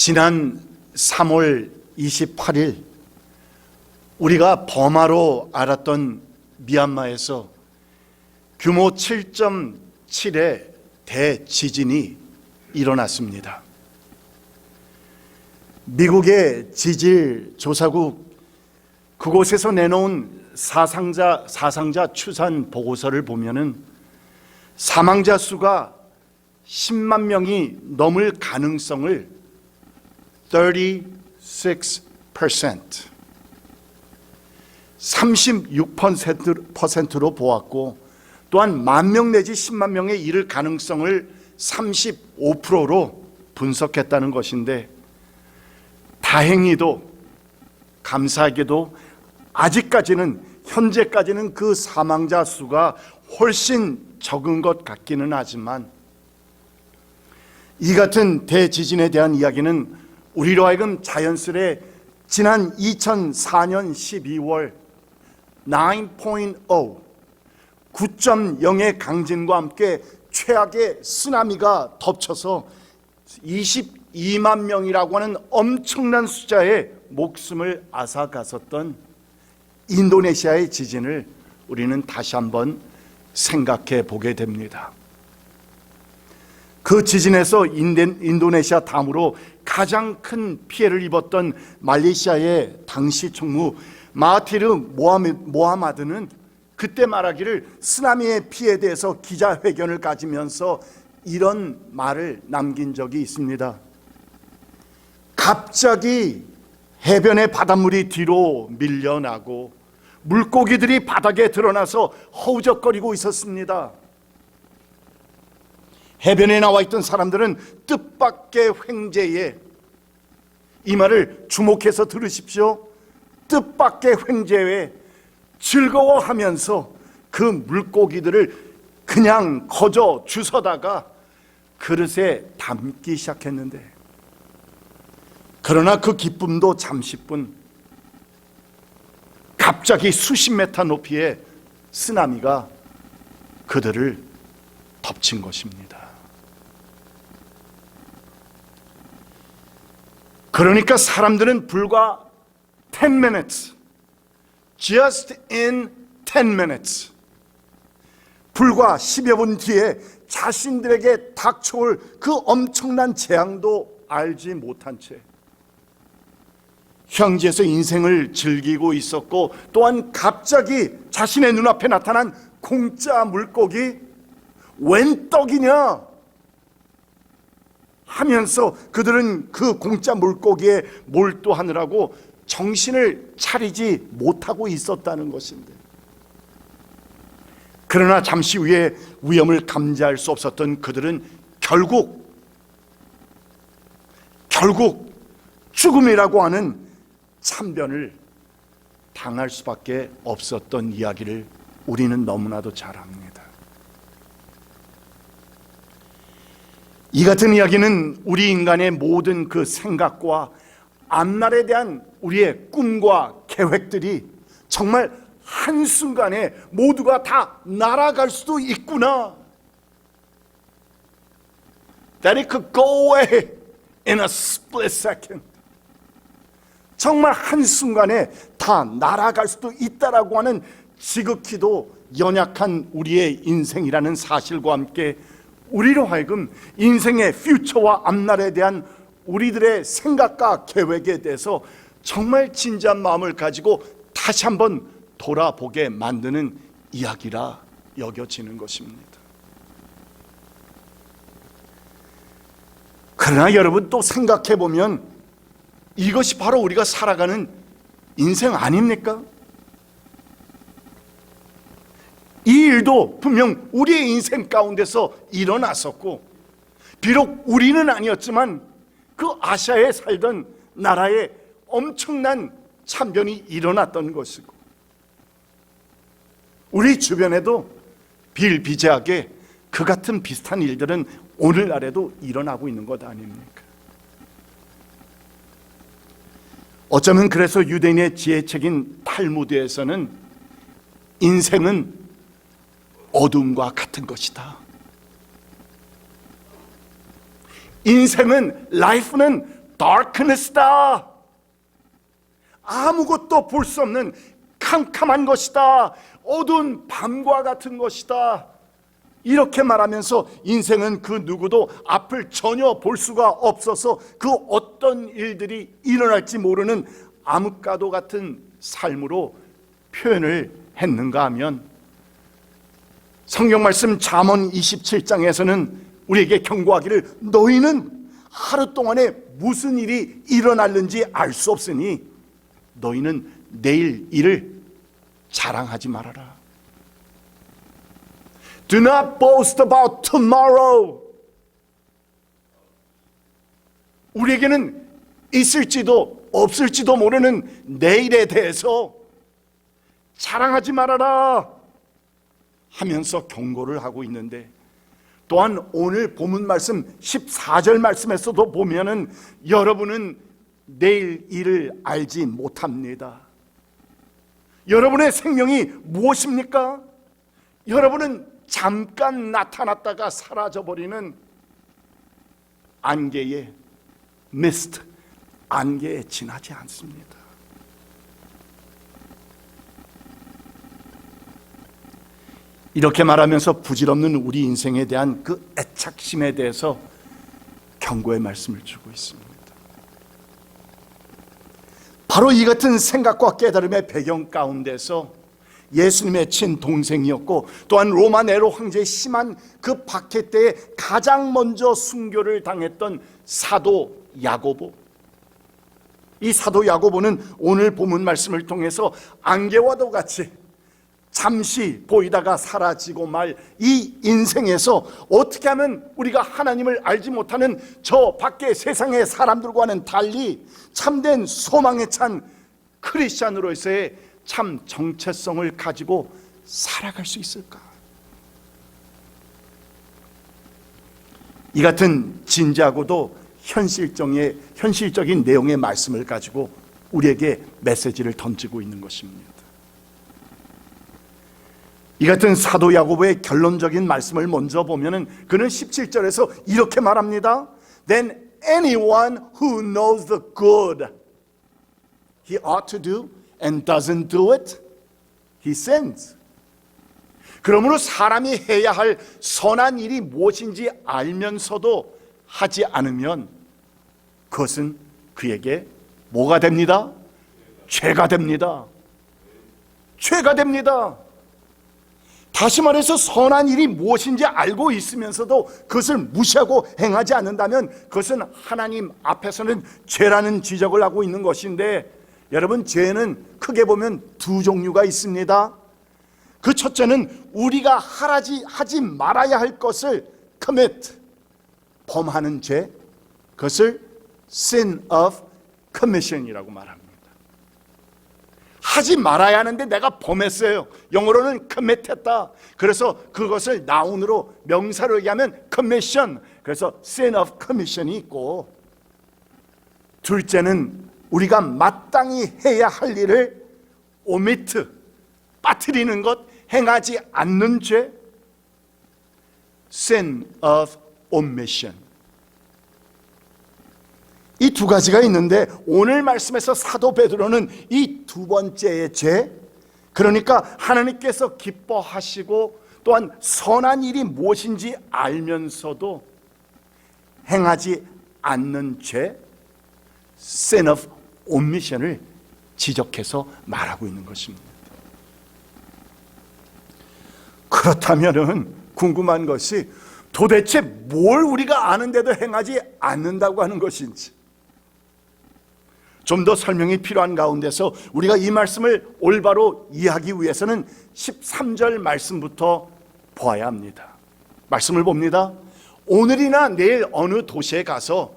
지난 3월 28일 우리가 버마로 알았던 미얀마에서 규모 7.7의 대지진이 일어났습니다. 미국의 지질조사국 그곳에서 내놓은 사상자 추산 보고서를 보면은 사망자 수가 10만 명이 넘을 가능성을 36%로 보았고, 또한 10,000명 내지 10만 명에 이를 가능성을 35%로 분석했다는 것인데, 다행히도 감사하게도 아직까지는 현재까지는 그 사망자 수가 훨씬 적은 것 같기는 하지만, 이 같은 대지진에 대한 이야기는 우리로 하여금 자연스레 지난 2004년 12월 9.0 9.0의 강진과 함께 최악의 쓰나미가 덮쳐서 22만 명이라고 하는 엄청난 숫자의 목숨을 앗아갔었던 인도네시아의 지진을 우리는 다시 한번 생각해 보게 됩니다. 그 지진에서 인도네시아 다음으로 가장 큰 피해를 입었던 말레이시아의 당시 총무 마하티르 모하마드는 그때 말하기를 쓰나미의 피해에 대해서 기자회견을 가지면서 이런 말을 남긴 적이 있습니다. 갑자기 해변의 바닷물이 뒤로 밀려나고 물고기들이 바닥에 드러나서 허우적거리고 있었습니다. 해변에 나와 있던 사람들은 뜻밖의 횡재에, 이 말을 주목해서 들으십시오. 뜻밖의 횡재에 즐거워하면서 그 물고기들을 그냥 거저 주워다가 그릇에 담기 시작했는데, 그러나 그 기쁨도 잠시뿐, 갑자기 수십 메타 높이의 쓰나미가 그들을 덮친 것입니다. 그러니까 사람들은 불과 10 minutes, just in 10 minutes, 불과 10여 분 뒤에 자신들에게 닥쳐올 그 엄청난 재앙도 알지 못한 채 현지에서 인생을 즐기고 있었고, 또한 갑자기 자신의 눈앞에 나타난 공짜 물고기, 웬 떡이냐 하면서 그들은 그 공짜 물고기에 몰두하느라고 정신을 차리지 못하고 있었다는 것인데, 그러나 잠시 후에 위험을 감지할 수 없었던 그들은 결국 죽음이라고 하는 참변을 당할 수밖에 없었던 이야기를 우리는 너무나도 잘 압니다. 이 같은 이야기는 우리 인간의 모든 그 생각과 앞날에 대한 우리의 꿈과 계획들이 정말 한순간에 모두가 다 날아갈 수도 있구나. That it could go away in a split second. 정말 한순간에 다 날아갈 수도 있다라고 하는 지극히도 연약한 우리의 인생이라는 사실과 함께 우리로 하여금 인생의 퓨처와 앞날에 대한 우리들의 생각과 계획에 대해서 정말 진지한 마음을 가지고 다시 한번 돌아보게 만드는 이야기라 여겨지는 것입니다. 그러나 여러분, 또 생각해 보면 이것이 바로 우리가 살아가는 인생 아닙니까? 이 일도 분명 우리의 인생 가운데서 일어났었고, 비록 우리는 아니었지만 그 아시아에 살던 나라에 엄청난 참변이 일어났던 것이고, 우리 주변에도 비일비재하게 그 같은 비슷한 일들은 오늘날에도 일어나고 있는 것 아닙니까? 어쩌면 그래서 유대인의 지혜책인 탈무드에서는 인생은 어둠과 같은 것이다. 인생은, 라이프는 darkness다. 아무것도 볼 수 없는 캄캄한 것이다. 어두운 밤과 같은 것이다. 이렇게 말하면서 인생은 그 누구도 앞을 전혀 볼 수가 없어서 그 어떤 일들이 일어날지 모르는 암흑과도 같은 삶으로 표현을 했는가 하면, 성경 말씀 잠언 27장에서는 우리에게 경고하기를 너희는 하루 동안에 무슨 일이 일어날는지 알 수 없으니 너희는 내일 일을 자랑하지 말아라. Do not boast about tomorrow. 우리에게는 있을지도 없을지도 모르는 내일에 대해서 자랑하지 말아라 하면서 경고를 하고 있는데, 또한 오늘 본문 말씀 14절 말씀에서도 보면은 여러분은 내일 일을 알지 못합니다. 여러분의 생명이 무엇입니까? 여러분은 잠깐 나타났다가 사라져버리는 안개의 미스트, 안개에 지나지 않습니다. 이렇게 말하면서 부질없는 우리 인생에 대한 그 애착심에 대해서 경고의 말씀을 주고 있습니다. 바로 이 같은 생각과 깨달음의 배경 가운데서 예수님의 친동생이었고 또한 로마 네로 황제의 심한 그 박해 때에 가장 먼저 순교를 당했던 사도 야고보, 이 사도 야고보는 오늘 본문 말씀을 통해서 안개와도 같이 잠시 보이다가 사라지고 말 이 인생에서 어떻게 하면 우리가 하나님을 알지 못하는 저 밖의 세상의 사람들과는 달리 참된 소망에 찬 크리스찬으로서의 참 정체성을 가지고 살아갈 수 있을까? 이 같은 진지하고도 현실적인 내용의 말씀을 가지고 우리에게 메시지를 던지고 있는 것입니다. 이 같은 사도 야고보의 결론적인 말씀을 먼저 보면은 그는 17절에서 이렇게 말합니다. Then anyone who knows the good he ought to do and doesn't do it, he sins. 그러므로 사람이 해야 할 선한 일이 무엇인지 알면서도 하지 않으면 그것은 그에게 뭐가 됩니다? 죄가 됩니다. 죄가 됩니다. 다시 말해서 선한 일이 무엇인지 알고 있으면서도 그것을 무시하고 행하지 않는다면 그것은 하나님 앞에서는 죄라는 지적을 하고 있는 것인데, 여러분, 죄는 크게 보면 두 종류가 있습니다. 그 첫째는 우리가 하지 말아야 할 것을 commit, 범하는 죄, 그것을 sin of commission이라고 말합니다. 하지 말아야 하는데 내가 범했어요. 영어로는 commit했다. 그래서 그것을 나운으로 명사로 얘기하면 commission, 그래서 sin of commission이 있고, 둘째는 우리가 마땅히 해야 할 일을 omit, 빠뜨리는 것, 행하지 않는 죄, sin of omission. 이 두 가지가 있는데 오늘 말씀에서 사도 베드로는 이 두 번째의 죄, 그러니까 하나님께서 기뻐하시고 또한 선한 일이 무엇인지 알면서도 행하지 않는 죄, sin of omission을 지적해서 말하고 있는 것입니다. 그렇다면은 궁금한 것이 도대체 뭘 우리가 아는데도 행하지 않는다고 하는 것인지, 좀 더 설명이 필요한 가운데서 우리가 이 말씀을 올바로 이해하기 위해서는 13절 말씀부터 보아야 합니다. 말씀을 봅니다. 오늘이나 내일 어느 도시에 가서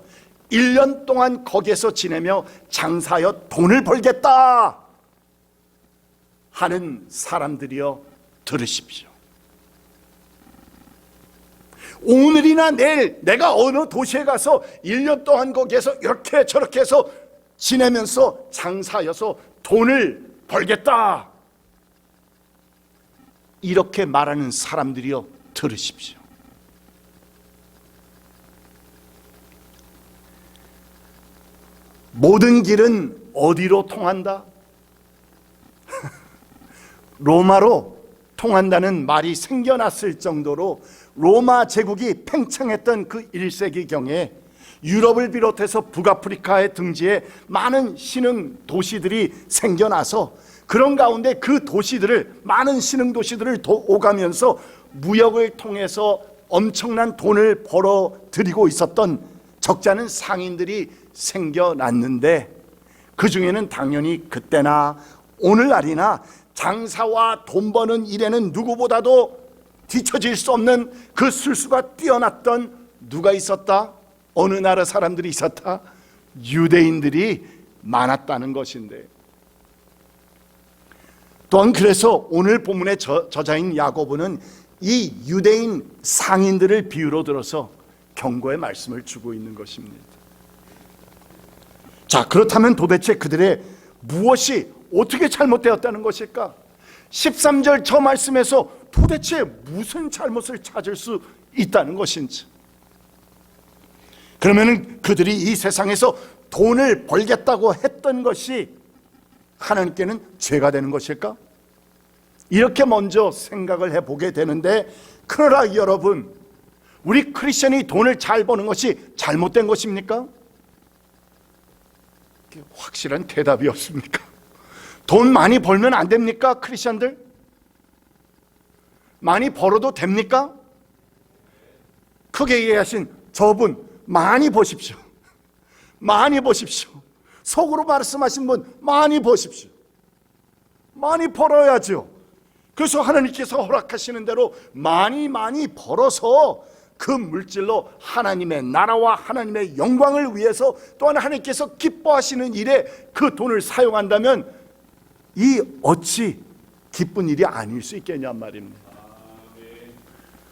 1년 동안 거기에서 지내며 장사하여 돈을 벌겠다 하는 사람들이여 들으십시오. 오늘이나 내일 내가 어느 도시에 가서 1년 동안 거기에서 이렇게 저렇게 해서 지내면서 장사하여서 돈을 벌겠다, 이렇게 말하는 사람들이여 들으십시오. 모든 길은 어디로 통한다? 로마로 통한다는 말이 생겨났을 정도로 로마 제국이 팽창했던 그 1세기경에 유럽을 비롯해서 북아프리카의 등지에 많은 신흥 도시들이 생겨나서 그런 가운데 그 도시들을, 많은 신흥 도시들을 오가면서 무역을 통해서 엄청난 돈을 벌어들이고 있었던 적지 않은 상인들이 생겨났는데, 그 중에는 당연히 그때나 오늘날이나 장사와 돈 버는 일에는 누구보다도 뒤처질 수 없는 그 술수가 뛰어났던 누가 있었다? 어느 나라 사람들이 있었다? 유대인들이 많았다는 것인데, 또한 그래서 오늘 본문의 저자인 야고보는 이 유대인 상인들을 비유로 들어서 경고의 말씀을 주고 있는 것입니다. 자, 그렇다면 도대체 그들의 무엇이 어떻게 잘못되었다는 것일까? 13절 저 말씀에서 도대체 무슨 잘못을 찾을 수 있다는 것인지, 그러면 그들이 이 세상에서 돈을 벌겠다고 했던 것이 하나님께는 죄가 되는 것일까? 이렇게 먼저 생각을 해보게 되는데, 그러나 여러분, 우리 크리스천이 돈을 잘 버는 것이 잘못된 것입니까? 확실한 대답이 없습니까? 돈 많이 벌면 안 됩니까? 크리스천들? 많이 벌어도 됩니까? 크게 얘기하신 저분, 많이 버십시오. 많이 버십시오. 속으로 말씀하신 분, 많이 버십시오. 많이 벌어야죠. 그래서 하나님께서 허락하시는 대로 많이 벌어서 그 물질로 하나님의 나라와 하나님의 영광을 위해서, 또한 하나님께서 기뻐하시는 일에 그 돈을 사용한다면 이 어찌 기쁜 일이 아닐 수 있겠냐 말입니다.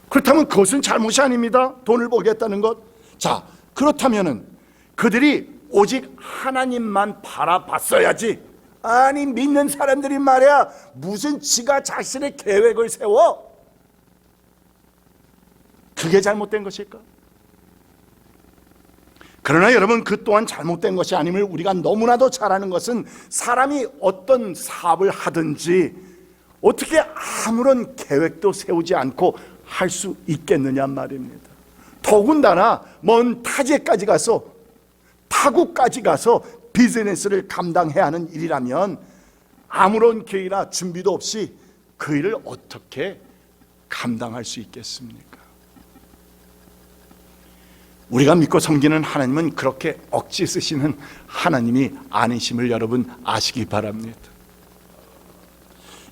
그렇다면 그것은 잘못이 아닙니다. 돈을 벌겠다는 것. 자, 그렇다면은 그들이 오직 하나님만 바라봤어야지, 아니 믿는 사람들이 말이야 무슨 지가 자신의 계획을 세워? 그게 잘못된 것일까? 그러나 여러분, 그 또한 잘못된 것이 아님을 우리가 너무나도 잘 아는 것은, 사람이 어떤 사업을 하든지 어떻게 아무런 계획도 세우지 않고 할 수 있겠느냐 말입니다. 더군다나 먼 타지까지 가서, 타국까지 가서 비즈니스를 감당해야 하는 일이라면 아무런 계획이나 준비도 없이 그 일을 어떻게 감당할 수 있겠습니까? 우리가 믿고 섬기는 하나님은 그렇게 억지 쓰시는 하나님이 아니심을 여러분 아시기 바랍니다.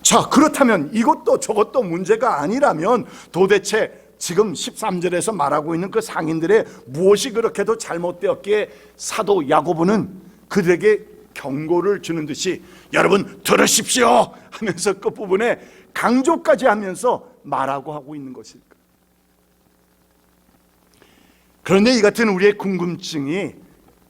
자, 그렇다면 이것도 저것도 문제가 아니라면 도대체 지금 13절에서 말하고 있는 그 상인들의 무엇이 그렇게도 잘못되었기에 사도 야고보는 그들에게 경고를 주는 듯이 여러분 들으십시오 하면서 끝부분에 강조까지 하면서 말하고 하고 있는 것일까? 그런데 이 같은 우리의 궁금증이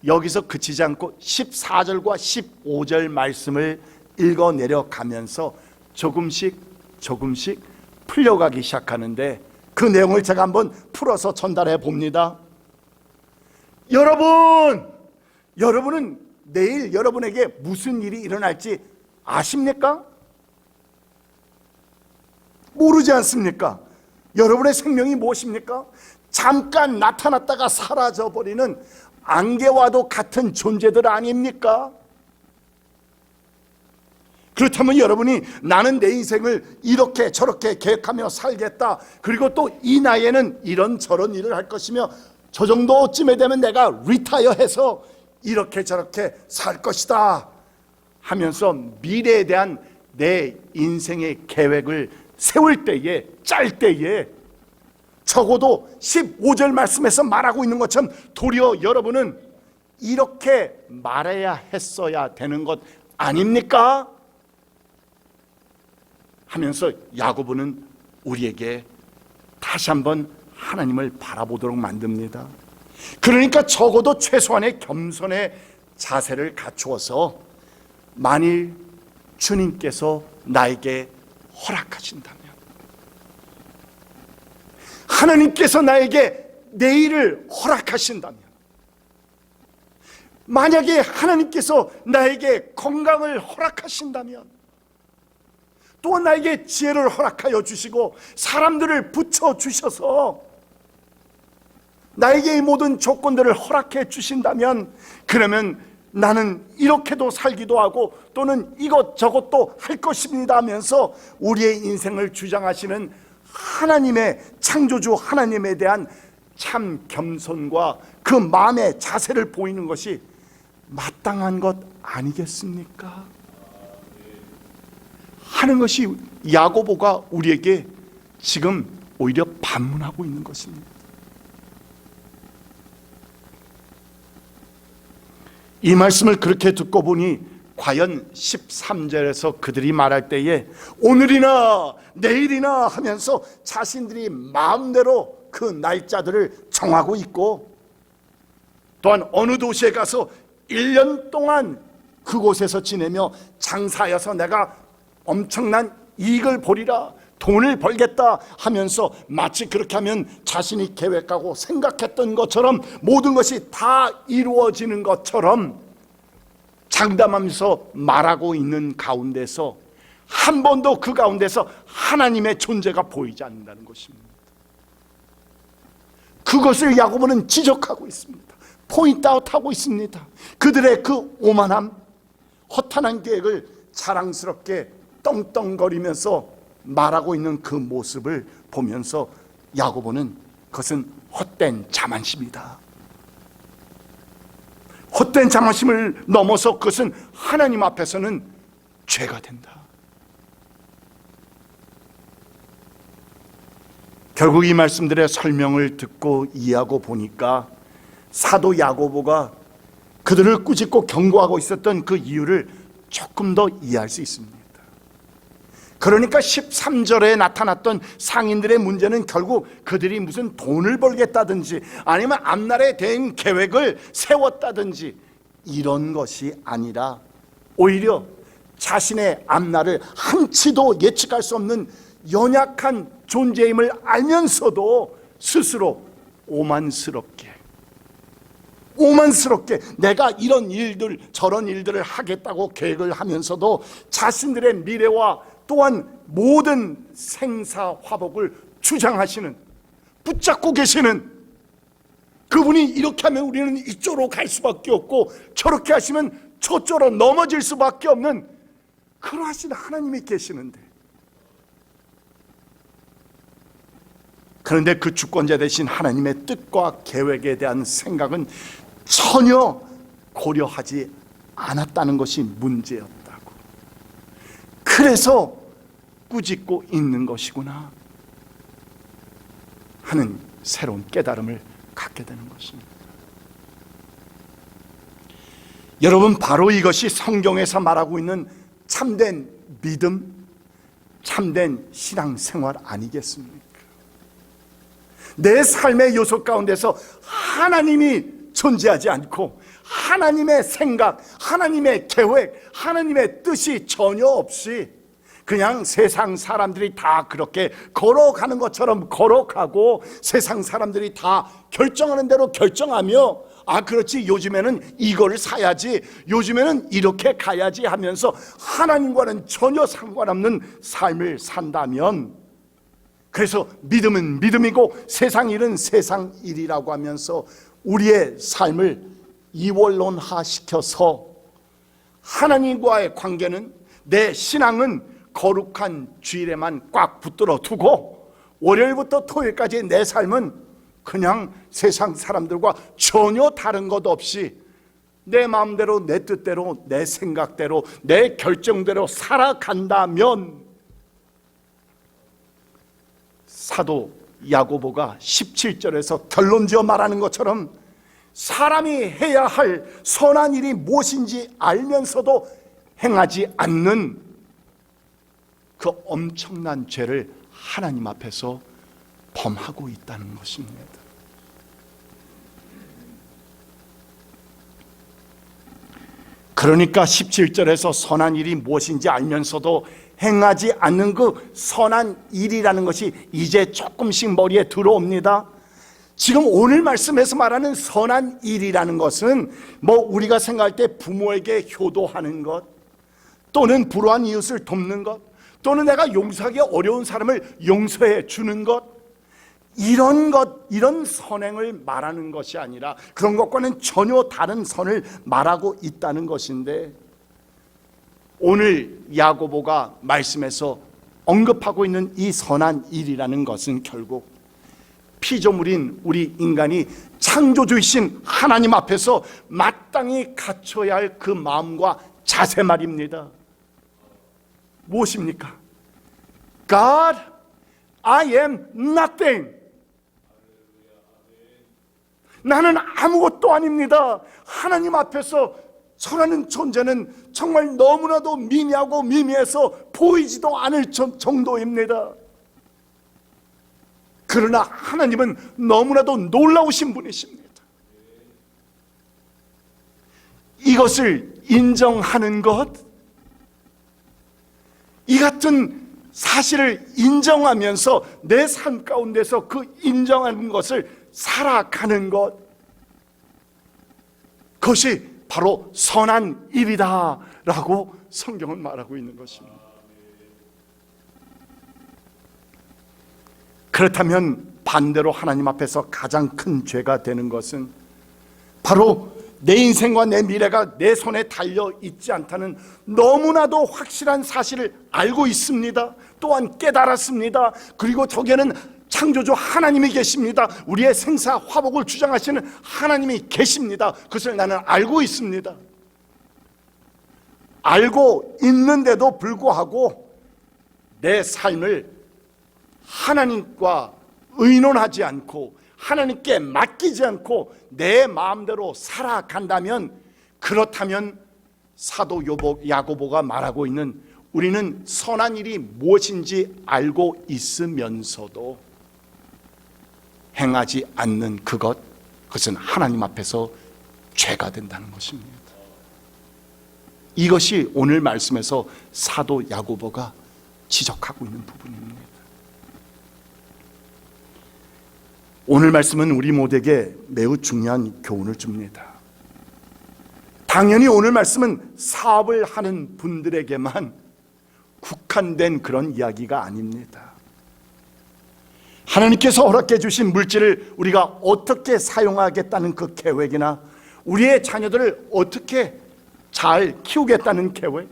여기서 그치지 않고 14절과 15절 말씀을 읽어 내려가면서 조금씩 풀려가기 시작하는데, 그 내용을 제가 한번 풀어서 전달해 봅니다. 여러분은 내일 여러분에게 무슨 일이 일어날지 아십니까? 모르지 않습니까? 여러분의 생명이 무엇입니까? 잠깐 나타났다가 사라져버리는 안개와도 같은 존재들 아닙니까? 그렇다면 여러분이 나는 내 인생을 이렇게 저렇게 계획하며 살겠다, 그리고 또 이 나이에는 이런 저런 일을 할 것이며 저 정도쯤에 되면 내가 리타이어해서 이렇게 저렇게 살 것이다 하면서 미래에 대한 내 인생의 계획을 세울 때에, 짤 때에 적어도 15절 말씀에서 말하고 있는 것처럼 도리어 여러분은 이렇게 말해야 했어야 되는 것 아닙니까? 하면서 야고보는 우리에게 다시 한번 하나님을 바라보도록 만듭니다. 그러니까 적어도 최소한의 겸손의 자세를 갖추어서 만일 주님께서 나에게 허락하신다면, 하나님께서 나에게 내일을 허락하신다면, 만약에 하나님께서 나에게 건강을 허락하신다면, 또 나에게 지혜를 허락하여 주시고 사람들을 붙여주셔서 나에게 이 모든 조건들을 허락해 주신다면, 그러면 나는 이렇게도 살기도 하고 또는 이것저것도 할 것입니다 하면서 우리의 인생을 주장하시는 하나님의, 창조주 하나님에 대한 참 겸손과 그 마음의 자세를 보이는 것이 마땅한 것 아니겠습니까? 하는 것이 야고보가 우리에게 지금 오히려 반문하고 있는 것입니다. 이 말씀을 그렇게 듣고 보니 과연 13절에서 그들이 말할 때에 오늘이나 내일이나 하면서 자신들이 마음대로 그 날짜들을 정하고 있고, 또한 어느 도시에 가서 1년 동안 그곳에서 지내며 장사여서 내가 엄청난 이익을 보리라, 돈을 벌겠다 하면서 마치 그렇게 하면 자신이 계획하고 생각했던 것처럼 모든 것이 다 이루어지는 것처럼 장담하면서 말하고 있는 가운데서 한 번도 그 가운데서 하나님의 존재가 보이지 않는다는 것입니다. 그것을 야고보는 지적하고 있습니다. 포인트아웃하고 있습니다. 그들의 그 오만함, 허탄한 계획을 자랑스럽게 떵떵거리면서 말하고 있는 그 모습을 보면서 야고보는 그것은 헛된 자만심이다, 헛된 자만심을 넘어서 그것은 하나님 앞에서는 죄가 된다. 결국 이 말씀들의 설명을 듣고 이해하고 보니까 사도 야고보가 그들을 꾸짖고 경고하고 있었던 그 이유를 조금 더 이해할 수 있습니다. 그러니까 13절에 나타났던 상인들의 문제는 결국 그들이 무슨 돈을 벌겠다든지 아니면 앞날에 대한 계획을 세웠다든지 이런 것이 아니라 오히려 자신의 앞날을 한치도 예측할 수 없는 연약한 존재임을 알면서도 스스로 오만스럽게 내가 이런 일들 저런 일들을 하겠다고 계획을 하면서도 자신들의 미래와 또한 모든 생사화복을 주장하시는, 붙잡고 계시는 그분이 이렇게 하면 우리는 이쪽으로 갈 수밖에 없고 저렇게 하시면 저쪽으로 넘어질 수밖에 없는 그러하신 하나님이 계시는데, 그런데 그 주권자 되신 하나님의 뜻과 계획에 대한 생각은 전혀 고려하지 않았다는 것이 문제였다고. 그래서 꾸짖고 있는 것이구나 하는 새로운 깨달음을 갖게 되는 것입니다. 여러분, 바로 이것이 성경에서 말하고 있는 참된 믿음, 참된 신앙생활 아니겠습니까? 내 삶의 요소 가운데서 하나님이 존재하지 않고 하나님의 생각, 하나님의 계획, 하나님의 뜻이 전혀 없이 그냥 세상 사람들이 다 그렇게 걸어가는 것처럼 걸어가고 세상 사람들이 다 결정하는 대로 결정하며, 아 그렇지 요즘에는 이거를 사야지, 요즘에는 이렇게 가야지 하면서 하나님과는 전혀 상관없는 삶을 산다면, 그래서 믿음은 믿음이고 세상 일은 세상 일이라고 하면서 우리의 삶을 이원론화시켜서 하나님과의 관계는, 내 신앙은 거룩한 주일에만 꽉 붙들어 두고 월요일부터 토요일까지 내 삶은 그냥 세상 사람들과 전혀 다른 것 없이 내 마음대로, 내 뜻대로, 내 생각대로, 내 결정대로 살아간다면, 사도 야고보가 17절에서 결론지어 말하는 것처럼 사람이 해야 할 선한 일이 무엇인지 알면서도 행하지 않는 그 엄청난 죄를 하나님 앞에서 범하고 있다는 것입니다. 그러니까 17절에서 선한 일이 무엇인지 알면서도 행하지 않는 그 선한 일이라는 것이 이제 조금씩 머리에 들어옵니다. 지금 오늘 말씀에서 말하는 선한 일이라는 것은 우리가 생각할 때 부모에게 효도하는 것, 또는 불우한 이웃을 돕는 것, 또는 내가 용서하기 어려운 사람을 용서해 주는 것, 이런 선행을 말하는 것이 아니라 그런 것과는 전혀 다른 선을 말하고 있다는 것인데, 오늘 야고보가 말씀에서 언급하고 있는 이 선한 일이라는 것은 결국 피조물인 우리 인간이 창조주이신 하나님 앞에서 마땅히 갖춰야 할 그 마음과 자세 말입니다. 무엇입니까? God, I am nothing. 나는 아무것도 아닙니다. 하나님 앞에서 저라는 존재는 정말 너무나도 미미하고 미미해서 보이지도 않을 정도입니다. 그러나 하나님은 너무나도 놀라우신 분이십니다. 이것을 인정하는 것, 이 같은 사실을 인정하면서 내 삶 가운데서 그 인정하는 것을 살아가는 것, 그것이 바로 선한 일이다 라고 성경은 말하고 있는 것입니다. 그렇다면 반대로 하나님 앞에서 가장 큰 죄가 되는 것은 바로 내 인생과 내 미래가 내 손에 달려 있지 않다는 너무나도 확실한 사실을 알고 있습니다. 또한 깨달았습니다. 그리고 저기에는 창조주 하나님이 계십니다. 우리의 생사 화복을 주장하시는 하나님이 계십니다. 그것을 나는 알고 있습니다. 알고 있는데도 불구하고 내 삶을 하나님과 의논하지 않고 하나님께 맡기지 않고 내 마음대로 살아간다면, 그렇다면 사도 야고보가 말하고 있는 우리는 선한 일이 무엇인지 알고 있으면서도 행하지 않는 그것은 하나님 앞에서 죄가 된다는 것입니다. 이것이 오늘 말씀에서 사도 야고보가 지적하고 있는 부분입니다. 오늘 말씀은 우리 모두에게 매우 중요한 교훈을 줍니다. 당연히 오늘 말씀은 사업을 하는 분들에게만 국한된 그런 이야기가 아닙니다. 하나님께서 허락해 주신 물질을 우리가 어떻게 사용하겠다는 그 계획이나 우리의 자녀들을 어떻게 잘 키우겠다는 계획,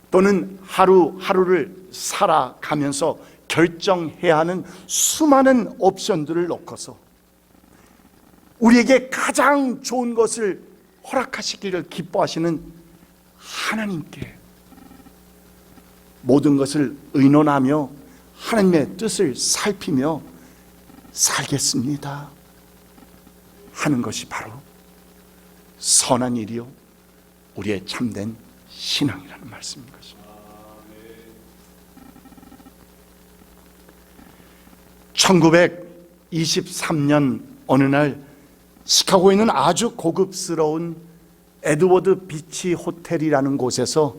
또는 하루하루를 살아가면서 결정해야 하는 수많은 옵션들을 놓고서 우리에게 가장 좋은 것을 허락하시기를 기뻐하시는 하나님께 모든 것을 의논하며 하나님의 뜻을 살피며 살겠습니다 하는 것이 바로 선한 일이요 우리의 참된 신앙이라는 말씀인 것입니다. 1923년 어느 날 시카고에 있는 아주 고급스러운 에드워드 비치 호텔이라는 곳에서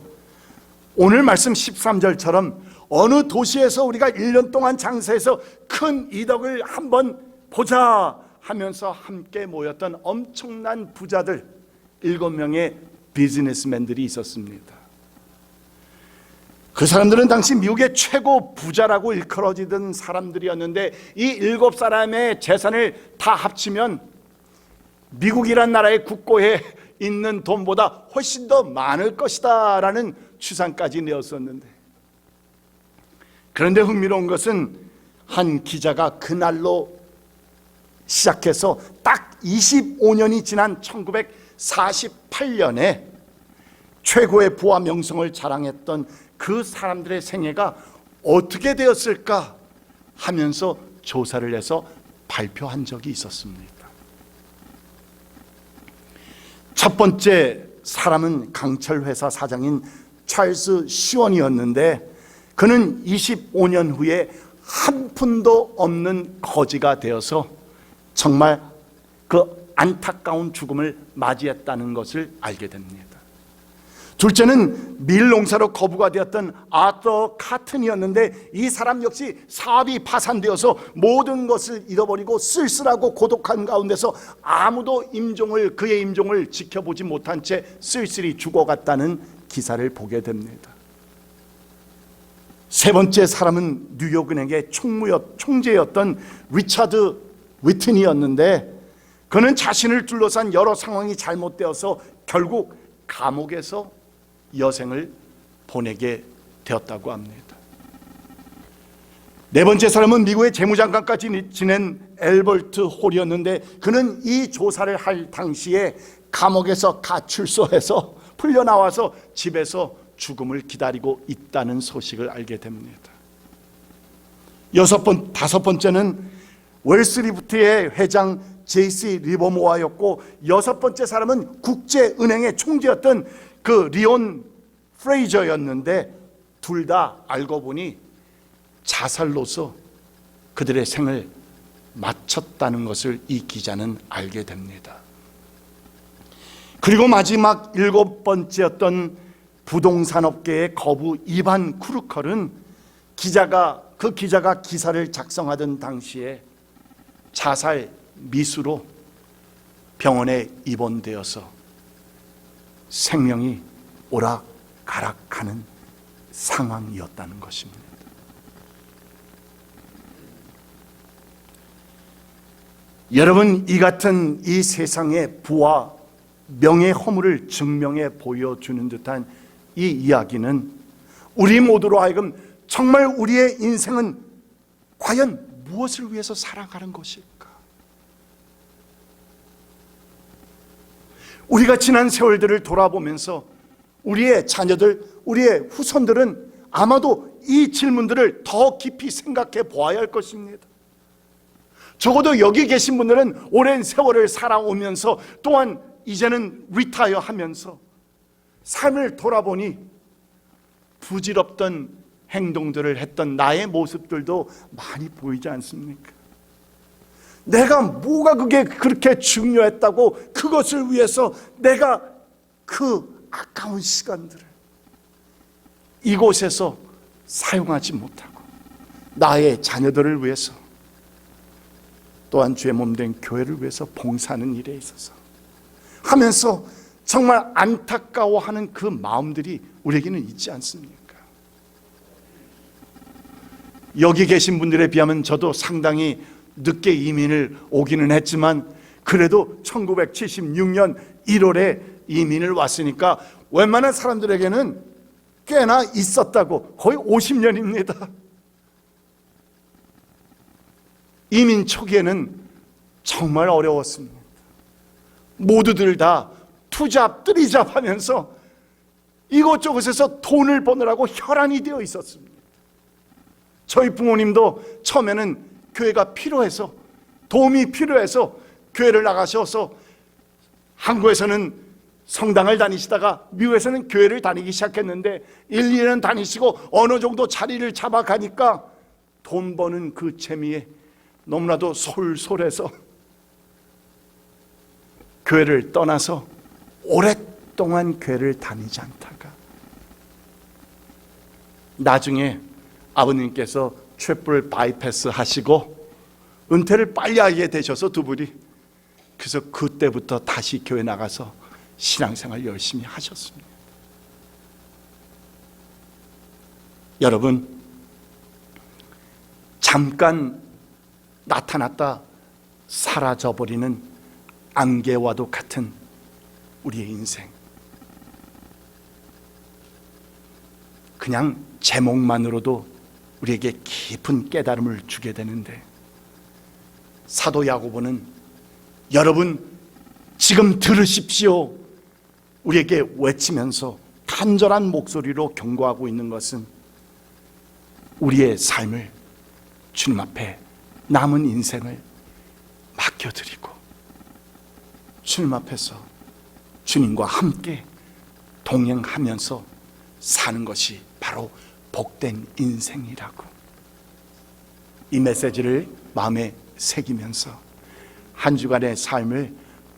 오늘 말씀 13절처럼 어느 도시에서 우리가 1년 동안 장사해서 큰 이덕을 한번 보자 하면서 함께 모였던 엄청난 부자들 7명의 비즈니스맨들이 있었습니다. 그 사람들은 당시 미국의 최고 부자라고 일컬어지던 사람들이었는데 이 7사람의 재산을 다 합치면 미국이란 나라의 국고에 있는 돈보다 훨씬 더 많을 것이다 라는 추산까지 내었었는데, 그런데 흥미로운 것은 한 기자가 그날로 시작해서 딱 25년이 지난 1948년에 최고의 부와 명성을 자랑했던 그 사람들의 생애가 어떻게 되었을까 하면서 조사를 해서 발표한 적이 있었습니다. 첫 번째 사람은 강철회사 사장인 찰스 시원이었는데, 그는 25년 후에 한 푼도 없는 거지가 되어서 정말 그 안타까운 죽음을 맞이했다는 것을 알게 됩니다. 둘째는 밀농사로 거부가 되었던 아더 카튼이었는데, 이 사람 역시 사업이 파산되어서 모든 것을 잃어버리고 쓸쓸하고 고독한 가운데서 아무도 그의 임종을 지켜보지 못한 채 쓸쓸히 죽어갔다는 기사를 보게 됩니다. 세 번째 사람은 뉴욕은행의 총재였던 리차드 위튼이었는데, 그는 자신을 둘러싼 여러 상황이 잘못되어서 결국 감옥에서 여생을 보내게 되었다고 합니다. 네 번째 사람은 미국의 재무장관까지 지낸 엘버트 홀이었는데, 그는 이 조사를 할 당시에 감옥에서 가출소해서 풀려나와서 집에서 죽음을 기다리고 있다는 소식을 알게 됩니다. 다섯 번째는 웰스리부트의 회장 제이씨 리버모어였고, 여섯 번째 사람은 국제은행의 총재였던 그 리온 프레이저였는데, 둘 다 알고 보니 자살로서 그들의 생을 마쳤다는 것을 이 기자는 알게 됩니다. 그리고 마지막 일곱 번째였던 부동산업계의 거부 이반 크루컬은 그 기자가 기사를 작성하던 당시에 자살 미수로 병원에 입원되어서 생명이 오락가락하는 상황이었다는 것입니다. 여러분, 이 같은 이 세상의 부와 명예 허물을 증명해 보여주는 듯한 이 이야기는 우리 모두로 하여금 정말 우리의 인생은 과연 무엇을 위해서 살아가는 것일까? 우리가 지난 세월들을 돌아보면서 우리의 자녀들, 우리의 후손들은 아마도 이 질문들을 더 깊이 생각해 보아야 할 것입니다. 적어도 여기 계신 분들은 오랜 세월을 살아오면서, 또한 이제는 리타이어 하면서 삶을 돌아보니 부질없던 행동들을 했던 나의 모습들도 많이 보이지 않습니까? 내가 뭐가 그게 그렇게 중요했다고 그것을 위해서 내가 그 아까운 시간들을 이곳에서 사용하지 못하고 나의 자녀들을 위해서, 또한 주의 몸된 교회를 위해서 봉사하는 일에 있어서 하면서 정말 안타까워하는 그 마음들이 우리에게는 있지 않습니까? 여기 계신 분들에 비하면 저도 상당히 늦게 이민을 오기는 했지만, 그래도 1976년 1월에 이민을 왔으니까 웬만한 사람들에게는 꽤나 있었다고, 거의 50년입니다. 이민 초기에는 정말 어려웠습니다. 모두들 다 투잡, 뜨리잡 하면서 이곳저곳에서 돈을 버느라고 혈안이 되어 있었습니다. 저희 부모님도 처음에는 교회가 필요해서, 도움이 필요해서 교회를 나가셔서 한국에서는 성당을 다니시다가 미국에서는 교회를 다니기 시작했는데, 1, 2년 다니시고 어느 정도 자리를 잡아가니까 돈 버는 그 재미에 너무나도 솔솔해서 교회를 떠나서 오랫동안 교회를 다니지 않다가 나중에 아버님께서 트리플 바이패스 하시고 은퇴를 빨리 하게 되셔서 두 분이, 그래서 그때부터 다시 교회 나가서 신앙생활 열심히 하셨습니다. 여러분, 잠깐 나타났다 사라져버리는 안개와도 같은 우리의 인생, 그냥 제목만으로도 우리에게 깊은 깨달음을 주게 되는데, 사도 야고보는 여러분 지금 들으십시오 우리에게 외치면서 간절한 목소리로 경고하고 있는 것은, 우리의 삶을 주님 앞에 남은 인생을 맡겨드리고 주님 앞에서 주님과 함께 동행하면서 사는 것이 바로 복된 인생이라고, 이 메시지를 마음에 새기면서 한 주간의 삶을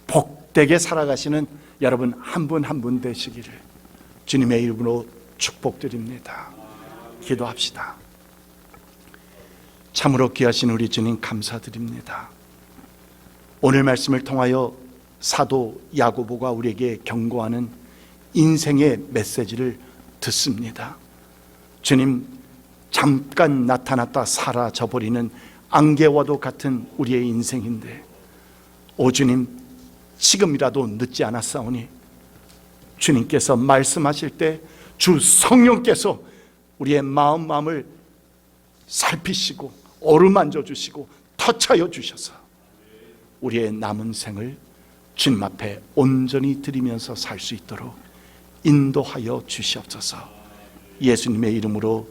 복되게 살아가시는 여러분 한 분 한 분 되시기를 주님의 이름으로 축복드립니다. 기도합시다. 참으로 귀하신 우리 주님 감사드립니다. 오늘 말씀을 통하여 사도 야고보가 우리에게 경고하는 인생의 메시지를 듣습니다. 주님, 잠깐 나타났다 사라져버리는 안개와도 같은 우리의 인생인데, 오 주님, 지금이라도 늦지 않았사오니 주님께서 말씀하실 때 주 성령께서 우리의 마음을 살피시고 어루만져 주시고 터치하여 주셔서 우리의 남은 생을 주님 앞에 온전히 드리면서 살 수 있도록 인도하여 주시옵소서. 예수님의 이름으로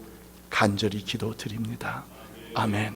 간절히 기도드립니다. 아멘.